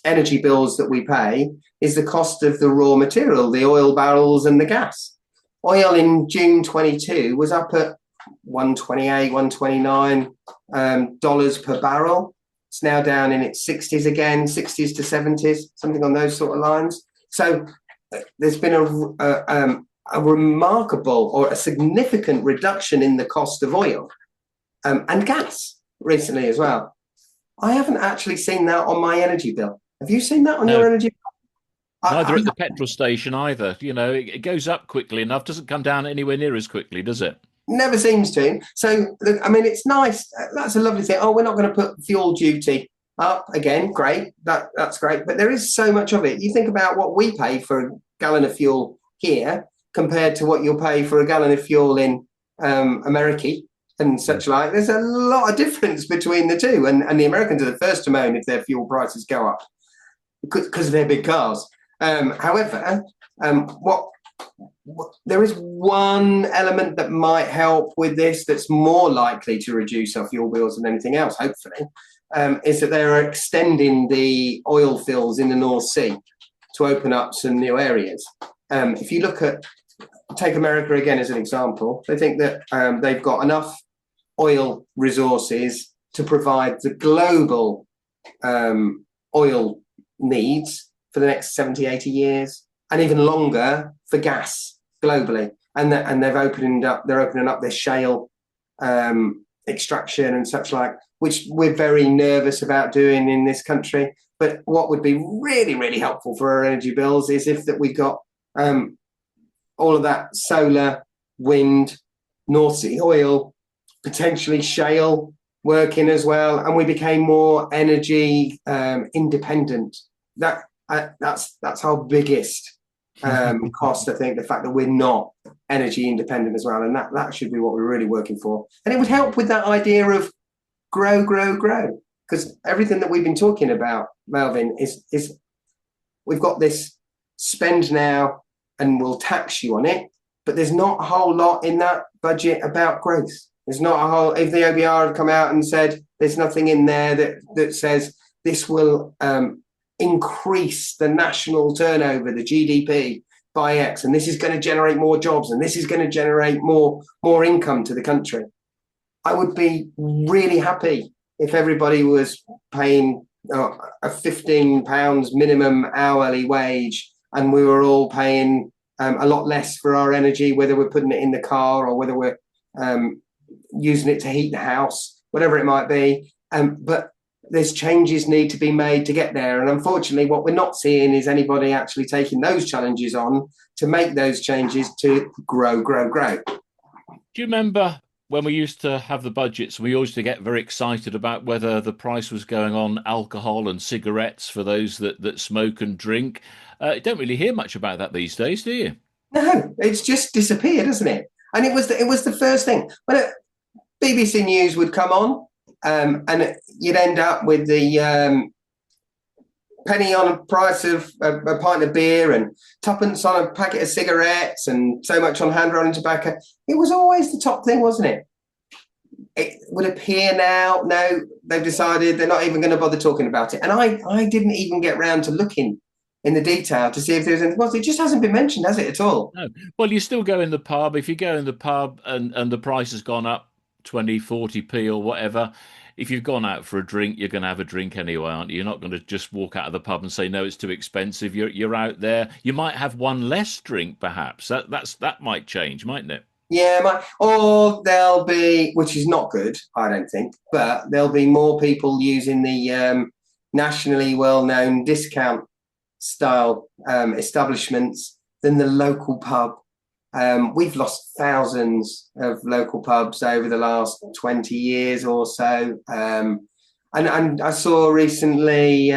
energy bills that we pay is the cost of the raw material, the oil barrels and the gas. Oil in June 22 was up at 128, 129 dollars per barrel. It's now down in its 60s again, 60s to 70s, something on those sort of lines. So there's been a remarkable or a significant reduction in the cost of oil and gas recently as well. I haven't actually seen that on my energy bill. Have you seen that on your energy bill? Neither at the petrol station either. You know, it goes up quickly enough, doesn't come down anywhere near as quickly, does it? Never seems to. So, I mean, it's nice. That's a lovely thing. Oh, we're not going to put fuel duty up again. Great. That's great. But there is so much of it. You think about what we pay for a gallon of fuel here compared to what you'll pay for a gallon of fuel in America and such like. There's a lot of difference between the two. And the Americans are the first to moan if their fuel prices go up because they're big cars. However, there is one element that might help with this that's more likely to reduce our fuel bills than anything else, hopefully, is that they're extending the oil fields in the North Sea to open up some new areas. If you take America again as an example, they think that they've got enough oil resources to provide the global oil needs for the next 70, 80 years, and even longer for gas globally. And they're opening up their shale extraction and such like, which we're very nervous about doing in this country. But what would be really, really helpful for our energy bills is if that we got all of that solar, wind, North Sea oil, potentially shale working as well, and we became more energy independent. That's our biggest cost, I think, the fact that we're not energy independent as well, and that should be what we're really working for. And it would help with that idea of grow, because everything that we've been talking about, Melvyn, is we've got this spend now and we'll tax you on it, but there's not a whole lot in that budget about growth. There's not a whole. If the OBR had come out and said there's nothing in there that says this will increase the national turnover, the GDP, by X, and this is going to generate more jobs, and this is going to generate more income to the country, I would be really happy if everybody was paying a £15 minimum hourly wage, and we were all paying a lot less for our energy, whether we're putting it in the car or whether we're using it to heat the house, whatever it might be. But there's changes need to be made to get there. And unfortunately, what we're not seeing is anybody actually taking those challenges on to make those changes to grow. Do you remember when we used to have the budgets, we used to get very excited about whether the price was going on alcohol and cigarettes for those that smoke and drink? You don't really hear much about that these days, do you? No, it's just disappeared, hasn't it? And it was the first thing. When BBC News would come on, and you'd end up with the penny on a price of a pint of beer and twopence on a packet of cigarettes and so much on hand-rolling tobacco. It was always the top thing, wasn't it? It would appear now, no, they've decided they're not even going to bother talking about it. And I didn't even get round to looking in the detail to see if there's anything else. It just hasn't been mentioned, has it, at all? No. Well, you still go in the pub. If you go in the pub and the price has gone up 20, 40p or whatever, if you've gone out for a drink, you're going to have a drink anyway, aren't you? You're not going to just walk out of the pub and say, no, it's too expensive. You're out there. You might have one less drink, perhaps. That might change, mightn't it? Yeah, or there'll be, which is not good, I don't think, but there'll be more people using the nationally well-known discount style establishments than the local pub. We've lost thousands of local pubs over the last 20 years or so. And I saw recently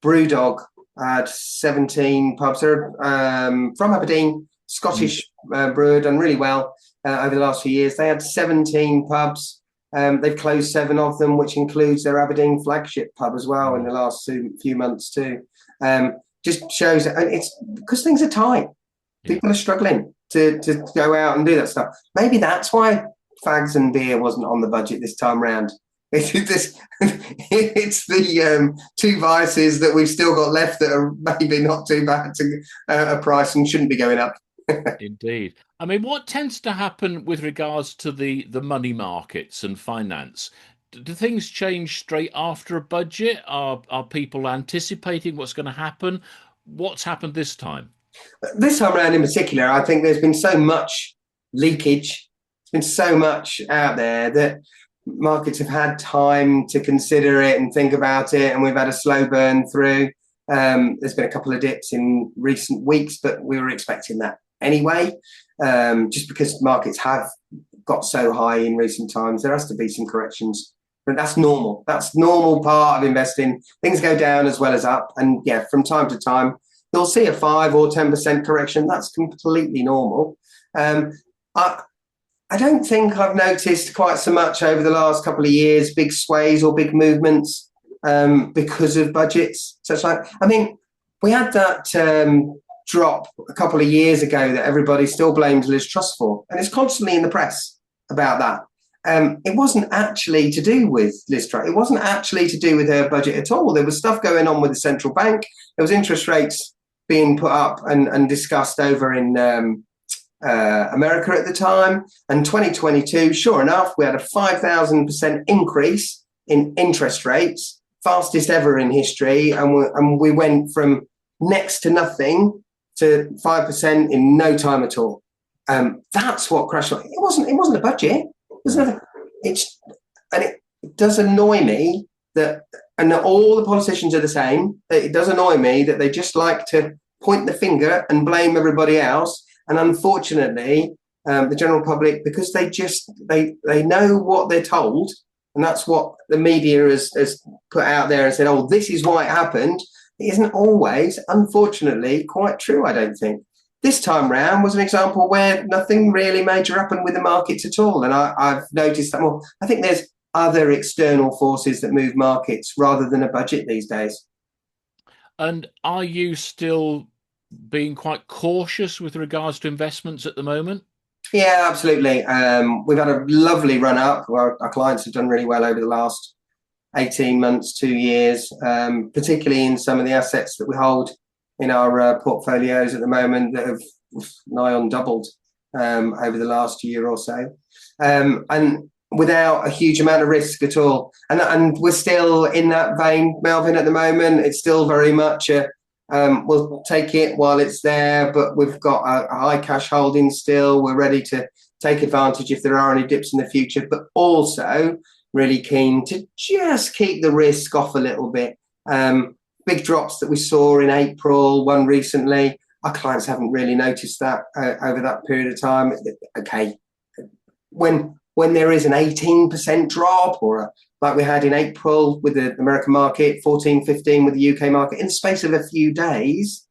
Brewdog had 17 pubs. They're from Aberdeen, Scottish brewer, done really well over the last few years. They had 17 pubs. They've closed 7 of them, which includes their Aberdeen flagship pub as well in the last few months too. Just shows it's because things are tight. People are struggling to go out and do that stuff. Maybe that's why fags and beer wasn't on the budget this time round. It's the 2 vices that we've still got left that are maybe not too bad to a price and shouldn't be going up. Indeed. I mean, what tends to happen with regards to the money markets and finance? Do things change straight after a budget? Are people anticipating what's going to happen? What's happened this time? This time around in particular, I think there's been so much leakage. There's been so much out there that markets have had time to consider it and think about it, and we've had a slow burn through. There's been a couple of dips in recent weeks, but we were expecting that anyway, just because markets have got so high in recent times. There has to be some corrections, but that's normal. That's normal part of investing. Things go down as well as up, and yeah, from time to time you'll see a 5 or 10% correction. That's completely normal. I don't think I've noticed quite so much over the last couple of years big sways or big movements because of budgets. I mean, we had that drop a couple of years ago that everybody still blames Liz Truss for, and it's constantly in the press about that. It wasn't actually to do with Liz Truss. It wasn't actually to do with her budget at all. There was stuff going on with the central bank. There was interest rates being put up and discussed over in America at the time. And 2022, sure enough, we had a 5,000% increase in interest rates, fastest ever in history. And we went from next to nothing to 5% in no time at all. That's what crashed. It wasn't a budget. There's nothing. It does annoy me that, and all the politicians are the same. It does annoy me that they just like to point the finger and blame everybody else. And unfortunately, the general public, because they know what they're told, and that's what the media has put out there and said, oh, this is why it happened. It isn't always, unfortunately, quite true, I don't think. This time round was an example where nothing really major happened with the markets at all. And I've noticed that more. I think there's other external forces that move markets rather than a budget these days. And are you still being quite cautious with regards to investments at the moment? Yeah, absolutely. We've had a lovely run up. Our clients have done really well over the last 18 months, 2 years, particularly in some of the assets that we hold in our portfolios at the moment that have nigh on doubled over the last year or so. And without a huge amount of risk at all. And we're still in that vein, Melvyn, at the moment. It's still very much we'll take it while it's there, but we've got a high cash holding still. We're ready to take advantage if there are any dips in the future, but also really keen to just keep the risk off a little bit. Big drops that we saw in April, one recently, our clients haven't really noticed that over that period of time. Okay, when there is an 18% drop, or like we had in April with the American market, 14, 15 with the UK market, in the space of a few days,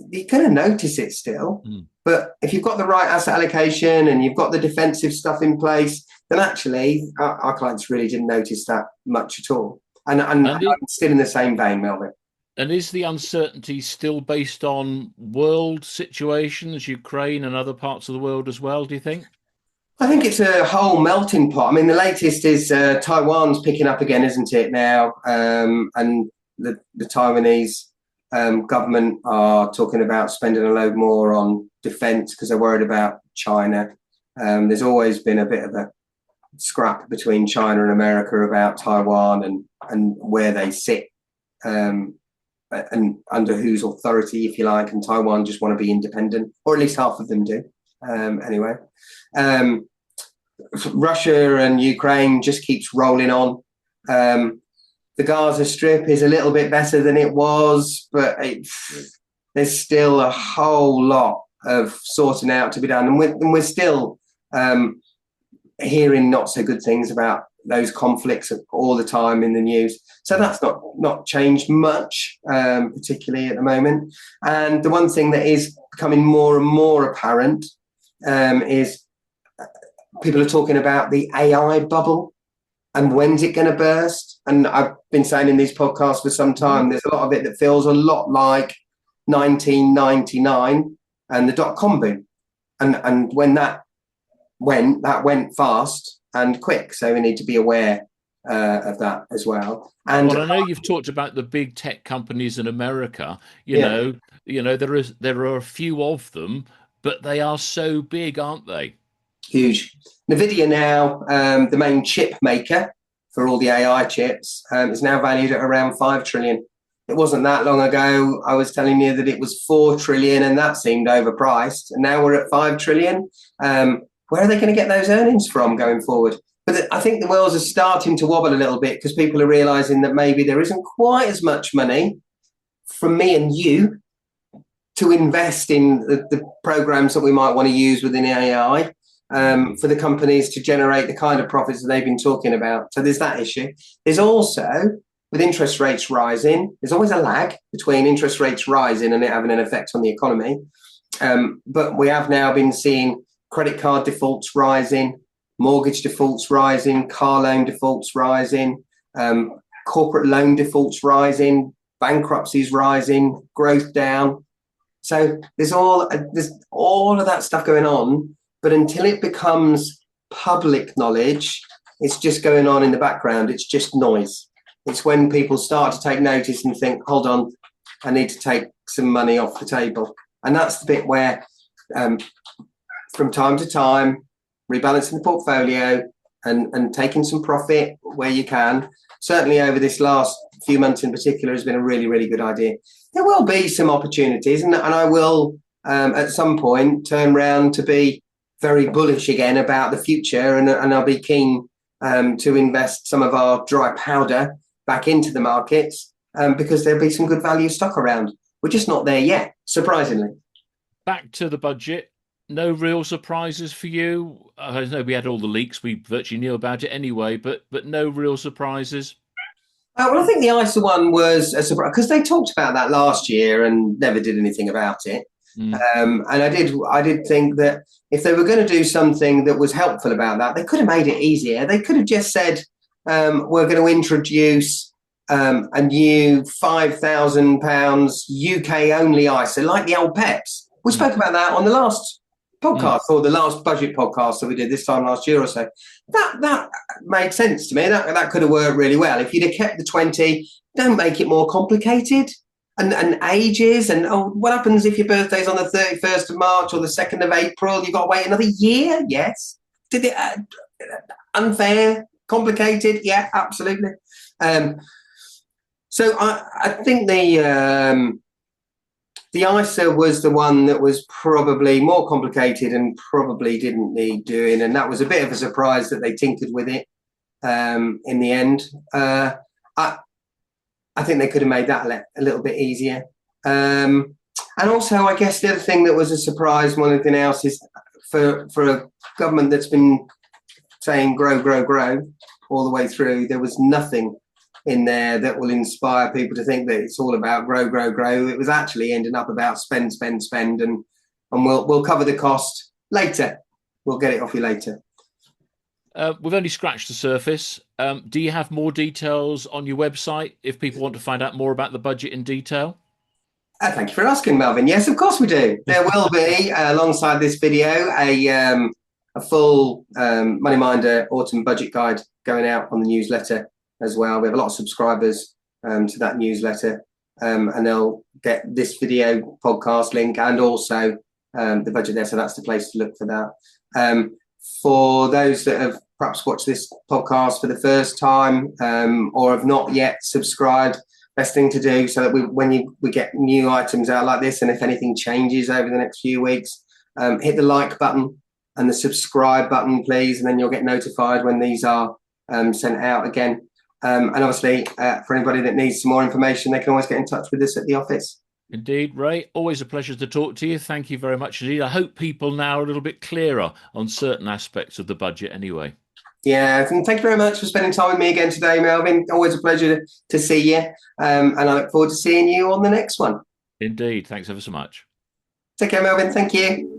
you're going to notice it still. But if you've got the right asset allocation and you've got the defensive stuff in place, then actually our clients really didn't notice that much at all. And I'm still in the same vein, Melvyn. And is the uncertainty still based on world situations, Ukraine and other parts of the world as well, do you think? I think it's a whole melting pot. I mean, the latest is Taiwan's picking up again, isn't it, now? And the Taiwanese government are talking about spending a load more on defence because they're worried about China. There's always been a bit of a scrap between China and America about Taiwan and where they sit and under whose authority, if you like. And Taiwan just want to be independent, or at least half of them do. Anyway, Russia and Ukraine just keeps rolling on. The Gaza Strip is a little bit better than it was, but there's still a whole lot of sorting out to be done, and we're still hearing not so good things about those conflicts all the time in the news. So that's not changed much, particularly at the moment. And the one thing that is becoming more and more apparent is people are talking about the AI bubble and when's it going to burst. And I've been saying in these podcasts for some time, there's a lot of it that feels a lot like 1999 and the dot-com boom. And when that went fast and quick. So we need to be aware of that as well. And well, I know you've talked about the big tech companies in America. You know, there are a few of them, but they are so big, aren't they? Huge. NVIDIA now, the main chip maker for all the AI chips, is now valued at around 5 trillion. It wasn't that long ago I was telling you that it was 4 trillion and that seemed overpriced. And now we're at 5 trillion. Where are they going to get those earnings from going forward? But I think the wheels are starting to wobble a little bit because people are realizing that maybe there isn't quite as much money from me and you to invest in the programs that we might want to use within AI for the companies to generate the kind of profits that they've been talking about. So there's that issue. There's also, with interest rates rising, there's always a lag between interest rates rising and it having an effect on the economy. But we have now been seeing credit card defaults rising, mortgage defaults rising, car loan defaults rising, corporate loan defaults rising, bankruptcies rising, growth down. So there's all of that stuff going on. But until it becomes public knowledge, it's just going on in the background. It's just noise. It's when people start to take notice and think, hold on, I need to take some money off the table. And that's the bit where from time to time, rebalancing the portfolio and taking some profit where you can, certainly over this last few months in particular, has been a really, really good idea. There will be some opportunities, and I will at some point turn around to be very bullish again about the future, and I'll be keen to invest some of our dry powder back into the markets because there'll be some good value stock around. We're just not there yet, surprisingly. Back to the budget. No real surprises for you? I know we had all the leaks. We virtually knew about it anyway, but no real surprises? Well, I think the ISA one was a surprise because they talked about that last year and never did anything about it. And I did think that if they were going to do something that was helpful about that, they could have made it easier. They could have just said, we're going to introduce a new £5,000 UK only ISA, like the old PEPs. We spoke about that on the last podcast or the last budget podcast that we did this time last year or so. That made sense to me. That could have worked really well. If you'd have kept the 20, don't make it more complicated. And ages, and what happens if your birthday's on the 31st of March or the 2nd of April? You've got to wait another year? Yes. Did it unfair, complicated? Yeah, absolutely. So I think the ISA was the one that was probably more complicated and probably didn't need doing, and that was a bit of a surprise that they tinkered with it in the end. I think they could have made that a little bit easier. And also, I guess the other thing that was a surprise more than anything else is for a government that's been saying grow, grow, grow all the way through, there was nothing in there that will inspire people to think that it's all about grow, grow, grow. It was actually ending up about spend, spend, spend. And and we'll cover the cost later. We'll get it off you later. We've only scratched the surface. Do you have more details on your website if people want to find out more about the budget in detail? Thank you for asking, Melvyn. Yes, of course we do. There will be, alongside this video, a full Moneyminder autumn budget guide going out on the newsletter as well. We have a lot of subscribers to that newsletter, and they'll get this video podcast link and also the budget there. So that's the place to look for that. For those that have perhaps watched this podcast for the first time or have not yet subscribed, best thing to do so that when we get new items out like this, and if anything changes over the next few weeks, hit the like button and the subscribe button, please, and then you'll get notified when these are sent out again. And obviously, for anybody that needs some more information, they can always get in touch with us at the office. Indeed, Ray. Always a pleasure to talk to you. Thank you very much indeed. I hope people now are a little bit clearer on certain aspects of the budget anyway. Yeah, and thank you very much for spending time with me again today, Melvyn. Always a pleasure to see you. And I look forward to seeing you on the next one. Indeed. Thanks ever so much. Take care, Melvyn. Thank you.